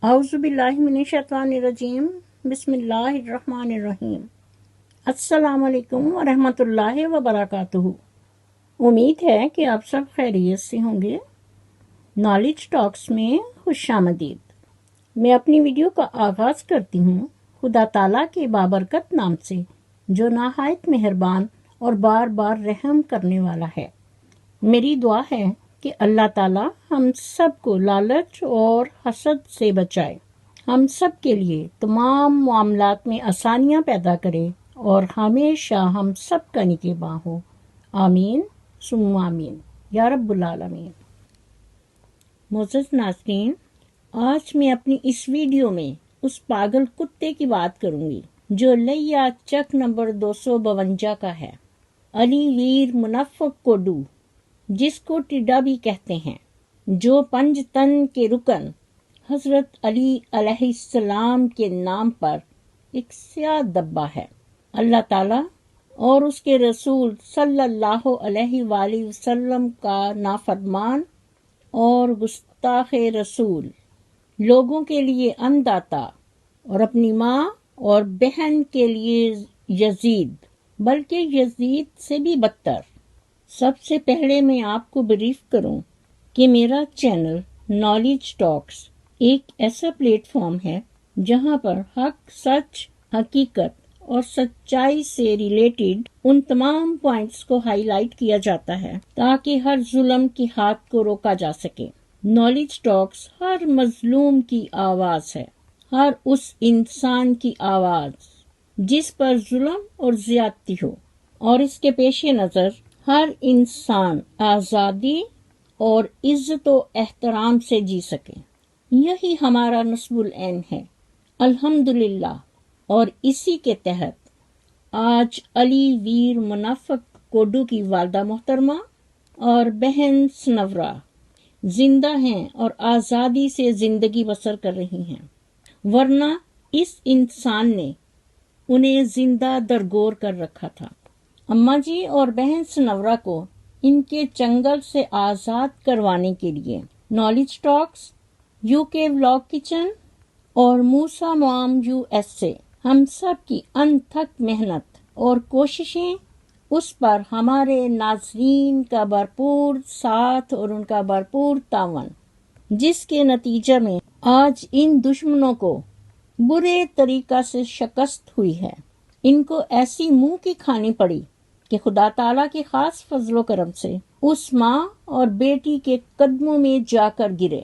اعوذ باللہ من الشیطان الرجیم بسم اللہ الرحمن الرحیم السلام علیکم ورحمۃ اللہ وبرکاتہ۔ امید ہے کہ آپ سب خیریت سے ہوں گے۔ نالج ٹاکس میں خوش آمدید۔ میں اپنی ویڈیو کا آغاز کرتی ہوں خدا تعالیٰ کے بابرکت نام سے جو نہایت مہربان اور بار بار رحم کرنے والا ہے۔ میری دعا ہے کہ اللہ تعالیٰ ہم سب کو لالچ اور حسد سے بچائے، ہم سب کے لیے تمام معاملات میں آسانیاں پیدا کرے اور ہمیشہ ہم سب کا نگہباں ہو۔ آمین ثم آمین یا رب العالمین۔ معزز ناظرین، آج میں اپنی اس ویڈیو میں اس پاگل کتے کی بات کروں گی جو لیا چک نمبر 252 کا ہے، علی ویر منافق کوڈو، جس کو ٹڈا بھی کہتے ہیں، جو پنج تن کے رکن حضرت علی علیہ السلام کے نام پر ایک سیاہ دبا ہے۔ اللہ تعالیٰ اور اس کے رسول صلی اللہ علیہ وآلہ وسلم کا نافرمان اور گستاخ رسول، لوگوں کے لیے انداتا اور اپنی ماں اور بہن کے لیے یزید، بلکہ یزید سے بھی بدتر۔ سب سے پہلے میں آپ کو بریف کروں کہ میرا چینل نالج ٹاکس ایک ایسا پلیٹ فارم ہے جہاں پر حق، سچ، حقیقت اور سچائی سے ریلیٹڈ ان تمام پوائنٹس کو ہائی لائٹ کیا جاتا ہے تاکہ ہر ظلم کی ہاتھ کو روکا جا سکے۔ نالج ٹاکس ہر مظلوم کی آواز ہے، ہر اس انسان کی آواز جس پر ظلم اور زیادتی ہو، اور اس کے پیش نظر ہر انسان آزادی اور عزت و احترام سے جی سکے۔ یہی ہمارا نصب العین ہے الحمدللہ، اور اسی کے تحت آج علی ویر منافق کوڈو کی والدہ محترمہ اور بہن سنورا زندہ ہیں اور آزادی سے زندگی بسر کر رہی ہیں، ورنہ اس انسان نے انہیں زندہ درگور کر رکھا تھا۔ اماں جی اور بہن سنورا کو ان کے چنگل سے آزاد کروانے کے لیے نالج ٹاکس، UK ولاگ کچن اور موسیٰ موم USA ہم سب کی انتھک محنت اور کوششیں، اس پر ہمارے ناظرین کا بھرپور ساتھ اور ان کا بھرپور تعاون، جس کے نتیجے میں آج ان دشمنوں کو برے طریقہ سے شکست ہوئی ہے۔ ان کو ایسی منہ کی کھانی پڑی کہ خدا تعالیٰ کے خاص فضل و کرم سے اس ماں اور بیٹی کے قدموں میں جا کر گرے۔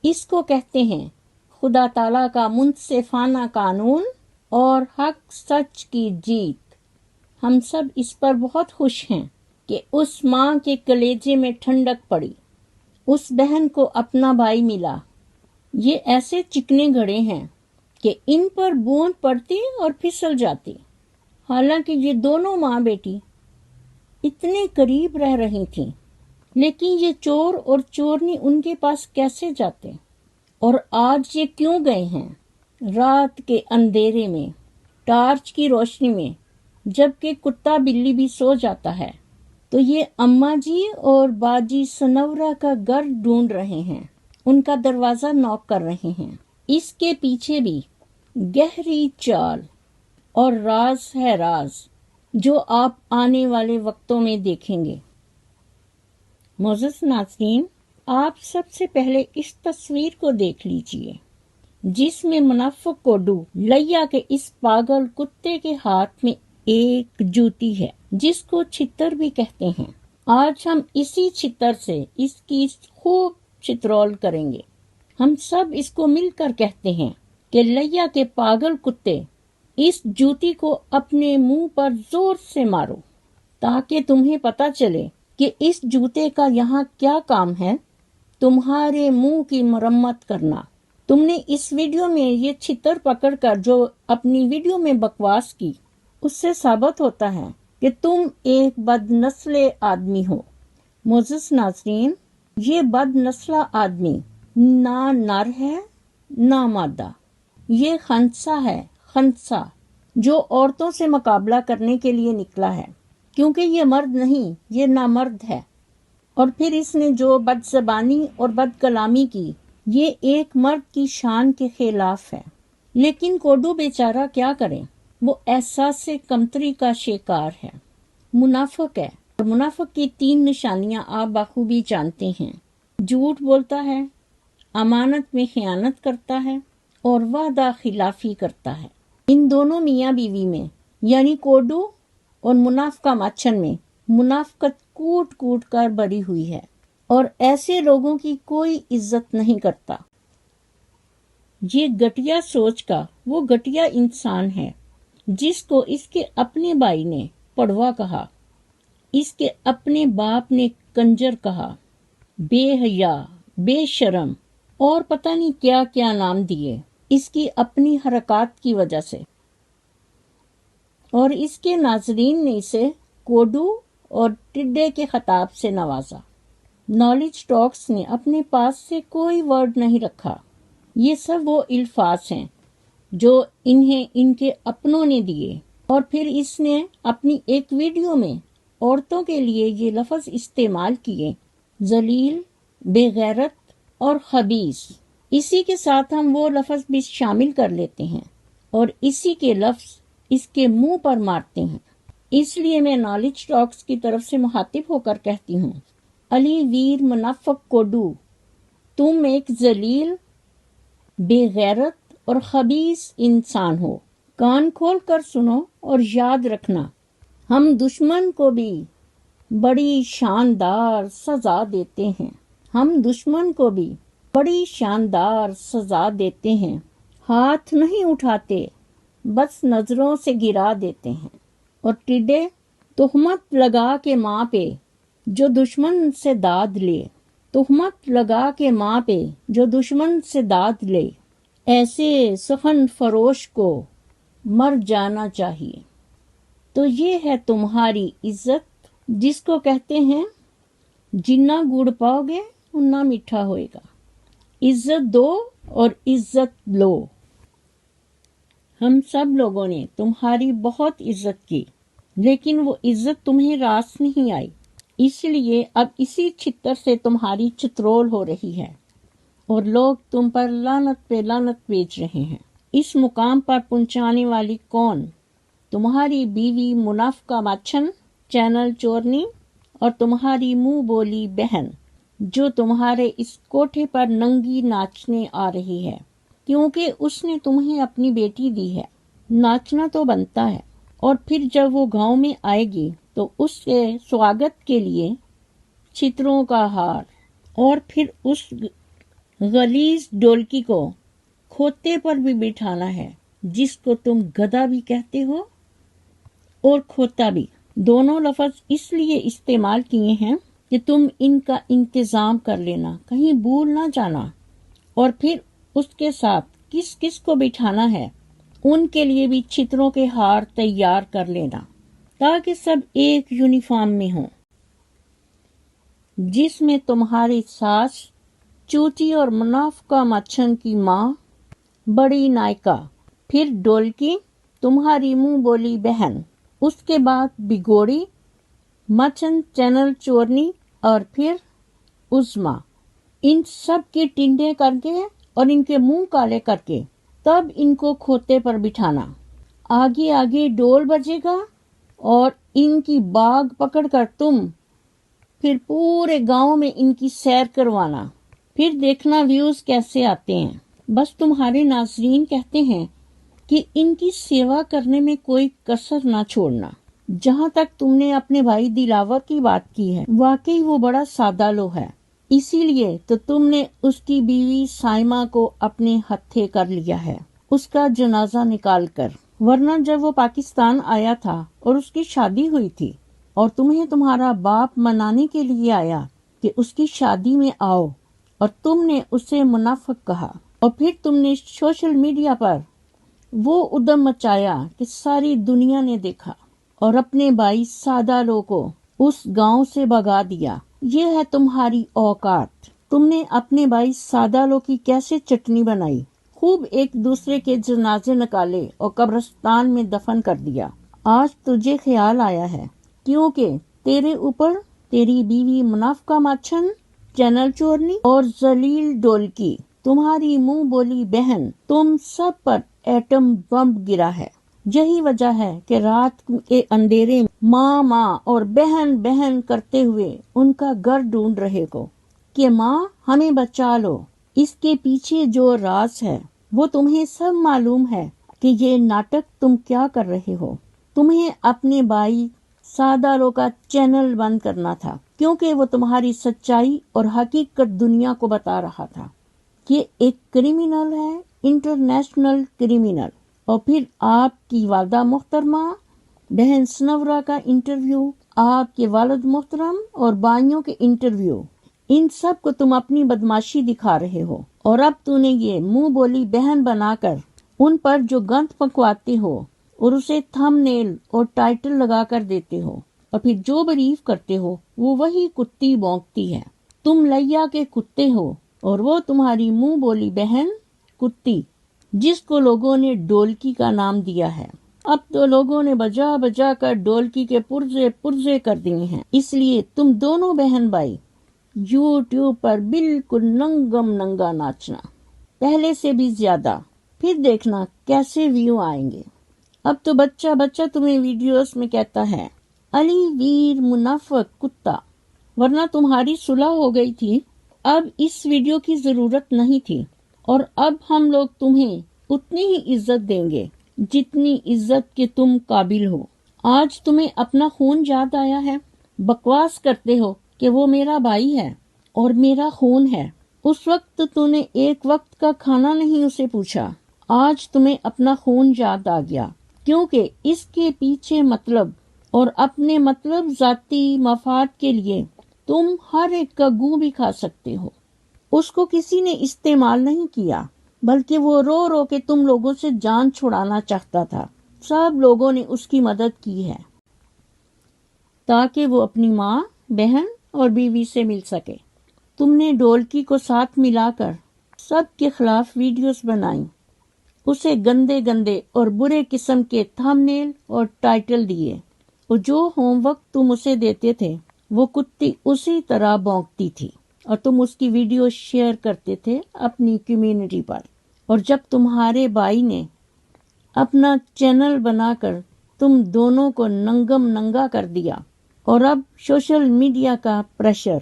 اس کو کہتے ہیں خدا تعالیٰ کا منصفانہ قانون اور حق سچ کی جیت۔ ہم سب اس پر بہت خوش ہیں کہ اس ماں کے کلیجے میں ٹھنڈک پڑی، اس بہن کو اپنا بھائی ملا۔ یہ ایسے چکنے گھڑے ہیں کہ ان پر بوند پڑتی اور پھسل جاتی، حالانکہ یہ دونوں ماں بیٹی اتنے قریب رہ رہی تھیں، لیکن یہ چور اور چورنی ان کے پاس کیسے جاتے؟ اور آج یہ کیوں گئے ہیں رات کے اندھیرے میں، ٹارچ کی روشنی میں، جبکہ کتا بلی بھی سو جاتا ہے؟ تو یہ اماں جی اور باجی سنورا کا گھر ڈھونڈ رہے ہیں، ان کا دروازہ نوک کر رہے ہیں۔ اس کے پیچھے بھی گہری چال اور راز ہے، راز جو آپ آنے والے وقتوں میں دیکھیں گے۔ معزز ناظرین، آپ سب سے پہلے اس تصویر کو دیکھ لیجئے جس میں منافق کوڈو لیا کے اس پاگل کتے کے ہاتھ میں ایک جوتی ہے جس کو چھتر بھی کہتے ہیں۔ آج ہم اسی چھتر سے اس کی خوب چترول کریں گے۔ ہم سب اس کو مل کر کہتے ہیں کہ لیا کے پاگل کتے، اس جوتی کو اپنے منہ پر زور سے مارو تاکہ تمہیں پتہ چلے کہ اس جوتے کا یہاں کیا کام ہے، تمہارے منہ کی مرمت کرنا۔ تم نے اس ویڈیو میں یہ چھتر پکڑ کر جو اپنی ویڈیو میں بکواس کی، اس سے ثابت ہوتا ہے کہ تم ایک بد نسل آدمی ہو۔ معزز ناظرین، یہ بد نسلہ آدمی نہ نر ہے نہ مادہ، یہ خنثی ہے، خنثی، جو عورتوں سے مقابلہ کرنے کے لیے نکلا ہے، کیونکہ یہ مرد نہیں، یہ نامرد ہے۔ اور پھر اس نے جو بد زبانی اور بد کلامی کی یہ ایک مرد کی شان کے خلاف ہے۔ لیکن کوڈو بیچارہ کیا کرے، وہ احساس کمتری کا شکار ہے، منافق ہے۔ اور منافق کی 3 نشانیاں آپ بخوبی جانتے ہیں۔ جھوٹ بولتا ہے، امانت میں خیانت کرتا ہے اور وعدہ خلافی کرتا ہے۔ ان دونوں میاں بیوی میں یعنی کوڈو اور منافقہ ماچھن میں منافقت کوٹ کوٹ کر بری ہوئی ہے اور ایسے لوگوں کی کوئی عزت نہیں کرتا۔ یہ گھٹیا سوچ کا وہ گھٹیا انسان ہے جس کو اس کے اپنے بھائی نے پڑوا کہا، اس کے اپنے باپ نے کنجر کہا، بے حیا، بے شرم اور پتہ نہیں کیا کیا نام دیے اس کی اپنی حرکات کی وجہ سے۔ اور اس کے ناظرین نے اسے کوڈو اور ٹڈے کے خطاب سے نوازا۔ نالج ٹاکس نے اپنے پاس سے کوئی ورڈ نہیں رکھا۔ یہ سب وہ الفاظ ہیں جو انہیں ان کے اپنوں نے دیے، اور پھر اس نے اپنی ایک ویڈیو میں عورتوں کے لیے یہ لفظ استعمال کیے، ذلیل، بے غیرت اور خبیث۔ اسی کے ساتھ ہم وہ لفظ بھی شامل کر لیتے ہیں اور اسی کے لفظ اس کے منہ پر مارتے ہیں۔ اس لیے میں نالج ٹاکس کی طرف سے مخاطب ہو کر کہتی ہوں، علی ویر منافق کوڈو، تم ایک ذلیل، بے غیرت اور خبیث انسان ہو۔ کان کھول کر سنو اور یاد رکھنا، ہم دشمن کو بھی بڑی شاندار سزا دیتے ہیں۔ ہم دشمن کو بھی بڑی شاندار سزا دیتے ہیں، ہاتھ نہیں اٹھاتے، بس نظروں سے گرا دیتے ہیں۔ اور ٹڈے، تہمت لگا کے ماں پہ جو دشمن سے داد لے، تہمت لگا کے ماں پہ جو دشمن سے داد لے، ایسے سخن فروش کو مر جانا چاہیے۔ تو یہ ہے تمہاری عزت، جس کو کہتے ہیں جنا گڑ پاؤ گے اتنا میٹھا ہوئے گا۔ عزت دو اور عزت لو۔ ہم سب لوگوں نے تمہاری بہت عزت کی، لیکن وہ عزت تمہیں راس نہیں آئی، اس لیے اب اسی چھتر سے تمہاری چترول ہو رہی ہے اور لوگ تم پر لعنت پہ لعنت بیچ رہے ہیں۔ اس مقام پر پہنچانے والی کون؟ تمہاری بیوی منافقہ ماچھن، چینل چورنی اور تمہاری منہ بولی بہن، جو تمہارے اس کوٹھے پر ننگی ناچنے آ رہی ہے کیونکہ اس نے تمہیں اپنی بیٹی دی ہے۔ ناچنا تو بنتا ہے، اور پھر جب وہ گاؤں میں آئے گی تو اس کے سواگت کے لیے چھتروں کا ہار، اور پھر اس غلیظ ڈولکی کو کھوتے پر بھی بٹھانا ہے، جس کو تم گدھا بھی کہتے ہو اور کھوتا بھی۔ دونوں لفظ اس لیے استعمال کیے ہیں کہ تم ان کا انتظام کر لینا، کہیں بھول نہ جانا، اور پھر اس کے ساتھ کس کس کو بٹھانا ہے ان کے لیے بھی چھتروں کے ہار تیار کر لینا، تاکہ سب ایک یونیفارم میں ہوں، جس میں تمہاری ساس چوچی اور منافقہ مچھن کی ماں بڑی نائکا، پھر ڈولکی تمہاری منہ بولی بہن، اس کے بعد بگوڑی مچن چینل چورنی، اور پھر عظما، ان سب کے ٹنڈے کر کے اور ان کے منہ کالے کر کے تب ان کو کھوتے پر بٹھانا۔ آگے آگے ڈول بجے گا اور ان کی باگ پکڑ کر تم پھر پورے گاؤں میں ان کی سیر کروانا، پھر دیکھنا ویوز کیسے آتے ہیں۔ بس تمہارے ناظرین کہتے ہیں کہ ان کی سیوا کرنے میں کوئی کسر نہ چھوڑنا۔ جہاں تک تم نے اپنے بھائی دلاور کی بات کی ہے، واقعی وہ بڑا سادہ لو ہے، اسی لیے تو تم نے اس کی بیوی سائمہ کو اپنے ہتھے کر لیا ہے، اس کا جنازہ نکال کر، ورنہ جب وہ پاکستان آیا تھا اور اس کی شادی ہوئی تھی اور تمہیں تمہارا باپ منانے کے لیے آیا کہ اس کی شادی میں آؤ، اور تم نے اسے منافق کہا، اور پھر تم نے سوشل میڈیا پر وہ ادم مچایا کہ ساری دنیا نے دیکھا، اور اپنے بھائی سادہ لو کو اس گاؤں سے بھگا دیا۔ یہ ہے تمہاری اوقات۔ تم نے اپنے بھائی سادہ لو کی کیسے چٹنی بنائی، خوب ایک دوسرے کے جنازے نکالے اور قبرستان میں دفن کر دیا۔ آج تجھے خیال آیا ہے کیونکہ تیرے اوپر تیری بیوی منافقہ ماچھن، چینل چورنی اور ذلیل ڈولکی تمہاری منہ بولی بہن تم سب پر ایٹم بم گرا ہے۔ یہی وجہ ہے کہ رات کے اندھیرے ماں ماں اور بہن بہن کرتے ہوئے ان کا گھر ڈھونڈ رہے ہو کہ ماں ہمیں بچا لو۔ اس کے پیچھے جو راز ہے وہ تمہیں سب معلوم ہے کہ یہ ناٹک تم کیا کر رہے ہو۔ تمہیں اپنے بھائی سادالو کا چینل بند کرنا تھا کیونکہ وہ تمہاری سچائی اور حقیقت دنیا کو بتا رہا تھا۔ یہ ایک کریمنل ہے، انٹرنیشنل کریمنل۔ اور پھر آپ کی والدہ محترمہ، بہن سنورا کا انٹرویو، آپ کے والد محترم اور بھائیوں کے انٹرویو، ان سب کو تم اپنی بدماشی دکھا رہے ہو۔ اور اب تو نے یہ منہ بولی بہن بنا کر ان پر جو گند پکواتے ہو اور اسے تھم نیل اور ٹائٹل لگا کر دیتے ہو، اور پھر جو بریف کرتے ہو وہ وہی کتی بھونکتی ہے۔ تم لیا کے کتے ہو اور وہ تمہاری منہ بولی بہن کتی، جس کو لوگوں نے ڈولکی کا نام دیا ہے۔ اب تو لوگوں نے بجا بجا کر ڈولکی کے پرزے پرزے کر دیے ہیں۔ اس لیے تم دونوں بہن بھائی یوٹیوب پر بالکل ننگم ننگا ناچنا، پہلے سے بھی زیادہ، پھر دیکھنا کیسے ویو آئیں گے۔ اب تو بچہ بچہ تمہیں ویڈیوز میں کہتا ہے علی ویر منافق کتا، ورنہ تمہاری صلح ہو گئی تھی۔ اب اس ویڈیو کی ضرورت نہیں تھی، اور اب ہم لوگ تمہیں اتنی ہی عزت دیں گے جتنی عزت کے تم قابل ہو۔ آج تمہیں اپنا خون یاد آیا ہے، بکواس کرتے ہو کہ وہ میرا بھائی ہے اور میرا خون ہے۔ اس وقت تو نے ایک وقت کا کھانا نہیں اسے پوچھا۔ آج تمہیں اپنا خون یاد آ گیا کیونکہ اس کے پیچھے مطلب اور اپنے مطلب ذاتی مفاد کے لیے تم ہر ایک کا گوں بھی کھا سکتے ہو۔ اس کو کسی نے استعمال نہیں کیا، بلکہ وہ رو رو کے تم لوگوں سے جان چھڑانا چاہتا تھا۔ سب لوگوں نے اس کی مدد کی ہے تاکہ وہ اپنی ماں، بہن اور بیوی سے مل سکے۔ تم نے ڈولکی کو ساتھ ملا کر سب کے خلاف ویڈیوز بنائیں، اسے گندے گندے اور برے قسم کے تھم نیل اور ٹائٹل دیے، اور جو ہوم ورک تم اسے دیتے تھے وہ کتی اسی طرح بھونکتی تھی، اور تم اس کی ویڈیو شیئر کرتے تھے اپنی کمیونٹی پر۔ اور جب تمہارے بھائی نے اپنا چینل بنا کر تم دونوں کو ننگم ننگا کر دیا، اور اب سوشل میڈیا کا پریشر،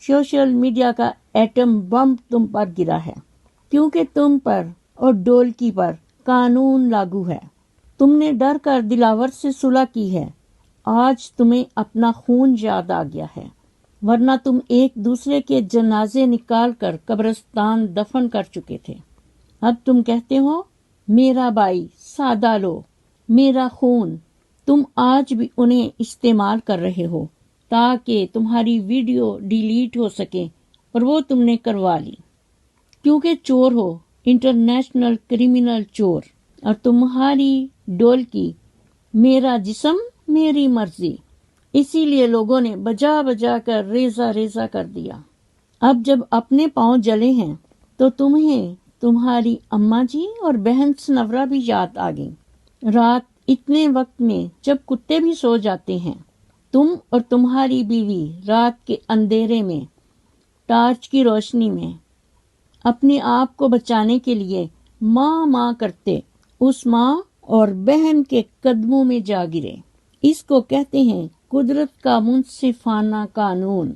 سوشل میڈیا کا ایٹم بم تم پر گرا ہے، کیونکہ تم پر اور ڈولکی پر قانون لاگو ہے۔ تم نے ڈر کر دلاور سے صلح کی ہے۔ آج تمہیں اپنا خون یاد آ گیا ہے، ورنہ تم ایک دوسرے کے جنازے نکال کر قبرستان دفن کر چکے تھے۔ اب تم کہتے ہو میرا بھائی سادالو، میرا خون۔ تم آج بھی انہیں استعمال کر رہے ہو تاکہ تمہاری ویڈیو ڈیلیٹ ہو سکے، اور وہ تم نے کروا لی کیونکہ چور ہو، انٹرنیشنل کریمنل چور۔ اور تمہاری ڈولکی میرا جسم میری مرضی، اسی لیے لوگوں نے بجا بجا کر ریزہ ریزہ کر دیا۔ اب جب اپنے پاؤں جلے ہیں تو تمہیں تمہاری اماں جی اور بہن سنورا بھی یاد آ گئی۔ رات اتنے وقت میں جب کتے بھی سو جاتے ہیں، تم اور تمہاری بیوی رات کے اندھیرے میں ٹارچ کی روشنی میں اپنے آپ کو بچانے کے لیے ماں ماں کرتے اس ماں اور بہن کے قدموں میں جا گرے۔ اس کو کہتے ہیں قدرت کا منصفانہ قانون۔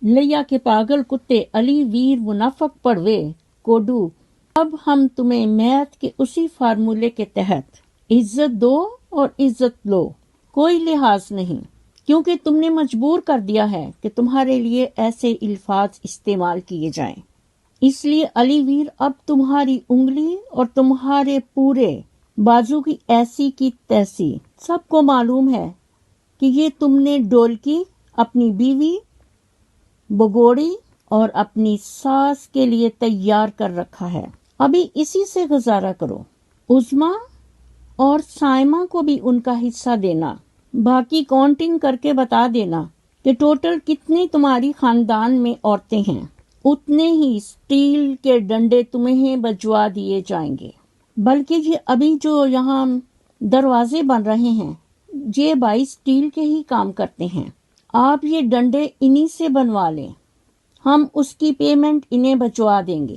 لیا کے پاگل کتے علی ویر منافق پڑوے کوڈو، اب ہم تمہیں میتھ کے اسی فارمولے کے تحت عزت دو اور عزت لو، کوئی لحاظ نہیں، کیونکہ تم نے مجبور کر دیا ہے کہ تمہارے لیے ایسے الفاظ استعمال کیے جائیں۔ اس لیے علی ویر اب تمہاری انگلی اور تمہارے پورے بازو کی ایسی کی تیسی سب کو معلوم ہے کہ یہ تم نے ڈولکی اپنی بیوی بگوڑی اور اپنی ساس کے لیے تیار کر رکھا ہے۔ ابھی اسی سے گزارا کرو۔ عظما اور سائمہ کو بھی ان کا حصہ دینا، باقی کاؤنٹنگ کر کے بتا دینا کہ ٹوٹل کتنی تمہاری خاندان میں عورتیں ہیں، اتنے ہی سٹیل کے ڈنڈے تمہیں بجوا دیے جائیں گے۔ بلکہ یہ ابھی جو یہاں دروازے بن رہے ہیں یہ بائی سٹیل کے ہی کام کرتے ہیں، آپ یہ ڈنڈے انہی سے بنوا لیں، ہم اس کی پیمنٹ انہیں بچوا دیں گے۔